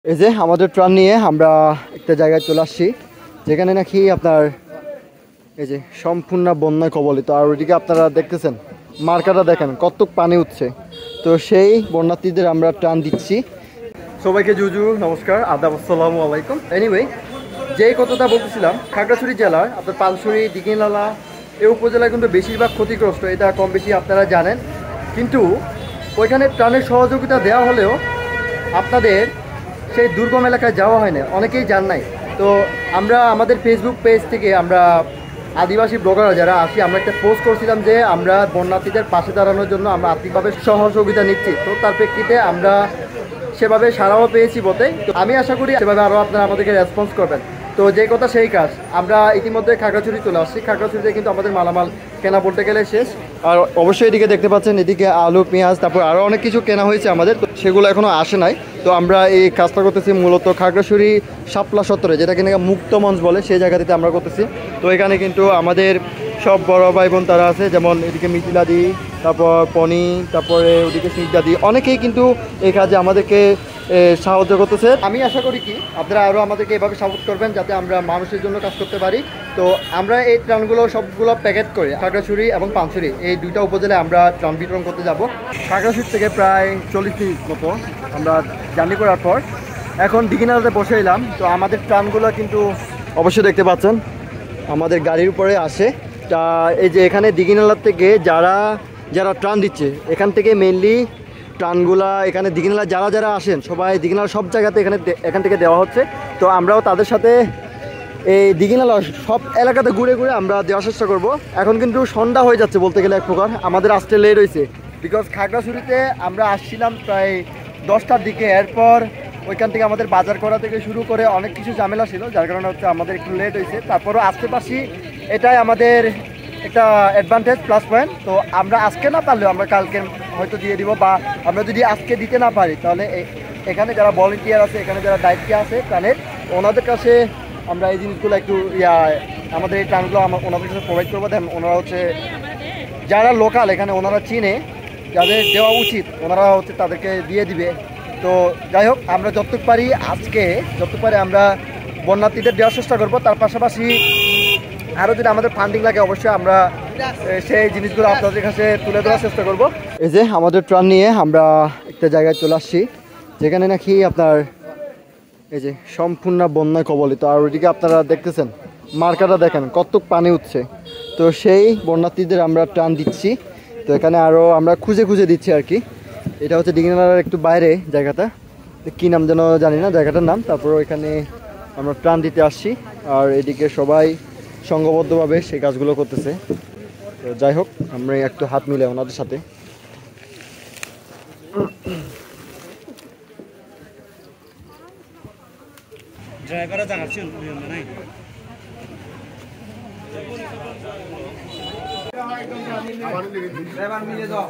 এই যে আমাদের ট্রান নিয়ে আমরা একটা জায়গায় চলে আসছি, যেখানে নাকি আপনার এই যে সম্পূর্ণ বন্যায় কবলিত। আর ওইদিকে আপনারা দেখতেছেন মার্কাটা দেখেন কত পানি উঠছে। তো সেই বন্যার্থীদের আমরা ট্রান দিচ্ছি। সবাইকে জুজু নমস্কার, আদাব, আসসালামু আলাইকুম। এনিওয়ে, যেই কথাটা বলতেছিলাম, খাগড়াছড়ি জেলার আপনার পানছড়ি, দিঘিনালা এই উপজেলায় কিন্তু বেশিরভাগ ক্ষতিগ্রস্ত, এটা কম বেশি আপনারা জানেন। কিন্তু ওইখানে ত্রাণের সহযোগিতা দেওয়া হলেও আপনাদের সেই দুর্গম এলাকায় যাওয়া হয় না, অনেকেই জান নাই। তো আমরা আমাদের ফেসবুক পেজ থেকে আমরা আদিবাসী ব্লগাররা যারা আসি, আমরা একটা পোস্ট করছিলাম যে আমরা বন্যার্থীদের পাশে দাঁড়ানোর জন্য আমরা আর্থিকভাবে সহযোগিতা নিচ্ছি। তো তার প্রেক্ষিতে আমরা সেভাবে সাড়াও পেয়েছি বটে। তো আমি আশা করি সেভাবে আরও আপনারা আমাদেরকে রেসপন্স করবেন। তো যে কথা সেই কাজ, আমরা ইতিমধ্যে খাগড়াছড়ি চলে আসছি। খাগড়াছড়িতে কিন্তু আমাদের মালামাল কেনা বলতে গেলে শেষ। আর অবশ্যই এদিকে দেখতে পাচ্ছেন, এদিকে আলু, পেঁয়াজ, তারপর আরও অনেক কিছু কেনা হয়েছে আমাদের, তো সেগুলো এখনও আসে নাই। তো আমরা এই কাজটা করতেছি মূলত খাগড়াছড়ি শাপলা সত্তরে, যেটা কিনা মুক্ত মঞ্চ বলে, সেই জায়গাটিতে আমরা করতেছি। তো এখানে কিন্তু আমাদের সব বড় ভাই বোন তারা আছে, যেমন এদিকে মিথিলাদি, তারপর পনি, তারপরে ওদিকে সিংদাদি, অনেকেই কিন্তু এই কাজে আমাদেরকে সাহায্য করতেছে। আমি আশা করি কি আপনারা আরও আমাদেরকে এভাবে সাপোর্ট করবেন, যাতে আমরা মানুষের জন্য কাজ করতে পারি। তো আমরা এই ত্রাণগুলো সবগুলো প্যাকেট করে খাগড়াছড়ি এবং পানছড়ি এই দুইটা উপজেলায় আমরা ত্রাণ বিতরণ করতে যাব। খাগড়াছড়ি থেকে প্রায় 40 মিনিট মতো আমরা জার্নি করার পর এখন দিঘিনালাতে বসে এলাম। তো আমাদের ত্রাণগুলো কিন্তু অবশ্যই দেখতে পাচ্ছেন আমাদের গাড়ির উপরে আসে। তা এই যে এখানে দিঘিনালার থেকে যারা যারা ত্রাণ দিচ্ছে, এখান থেকে মেনলি ত্রাণগুলা এখানে দিঘিনালা যারা যারা আসেন সবাই দিঘিনালা সব জায়গাতে এখান থেকে দেওয়া হচ্ছে। তো আমরাও তাদের সাথে এই দিঘিনালা সব এলাকাতে ঘুরে ঘুরে আমরা দেওয়ার চেষ্টা করব। এখন কিন্তু সন্ধ্যা হয়ে যাচ্ছে বলতে গেলে এক প্রকার, আমাদের আসতে লেট হয়েছে। বিকজ খাগড়াছড়িতে আমরা আসছিলাম প্রায় 10টার দিকে, এরপর ওইখান থেকে আমাদের বাজার করা থেকে শুরু করে অনেক কিছু ঝামেলা ছিল, যার কারণে হচ্ছে আমাদের একটু লেট হয়েছে। তারপরও আসতে পারছি, এটাই আমাদের একটা অ্যাডভান্টেজ, প্লাস পয়েন্ট। তো আমরা আজকে না পারলেও আমরা কালকে হয়তো দিয়ে দিব, বা আমরা যদি আজকে দিতে না পারি তাহলে এখানে যারা ভলেন্টিয়ার আছে, এখানে যারা দায়িত্বে আছে প্ল্যানের, ওনাদের কাছে আমরা এই জিনিসগুলো একটু আমাদের এই ট্রানগুলো ওনাদের কাছে প্রোভাইড করবো। দেন ওনারা হচ্ছে যারা লোকাল এখানে ওনারা চিনে, যাদের দেওয়া উচিত ওনারা হচ্ছে তাদেরকে দিয়ে দিবে। তো যাই হোক, আমরা যতটুকু পারি আজকে আমরা বন্যার্থীদের দেওয়ার চেষ্টা করবো। তার পাশাপাশি আরও যদি আমাদের ফান্ডিং লাগে, অবশ্যই আমরা সেই জিনিসগুলো আপনাদের কাছে তুলে ধরার চেষ্টা করব। এই যে আমাদের ট্রান নিয়ে আমরা একটা জায়গায় চলে আসছি, যেখানে নাকি আপনার এই যে সম্পূর্ণ বন্যায় কবলিত। আর ওইদিকে আপনারা দেখতেছেন মার্কাটা দেখেন কত পানি উঠছে। তো সেই বন্যার্থীদের আমরা ট্রান দিচ্ছি। তো এখানে আরও আমরা খুঁজে খুঁজে দিচ্ছি আর কি। এটা হচ্ছে দিঘিনালার একটু বাইরে জায়গাটা, কী নাম যেন জানি না জায়গাটার নাম। তারপর এখানে আমরা ট্রান দিতে আসছি, আর এদিকে সবাই সংঘবদ্ধভাবে সেই কাজগুলো করতেছে। তো যাই হোক, আমরা একটু হাত মিলে ওনাদের সাথে। ড্রাইভাররা জানাচ্ছেন নাই ড্রাইভার মিলে দাও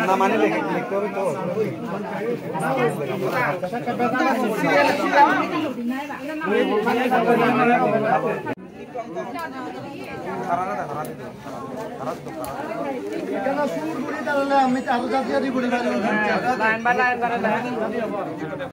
না মানে লিখতে হবে তো আমি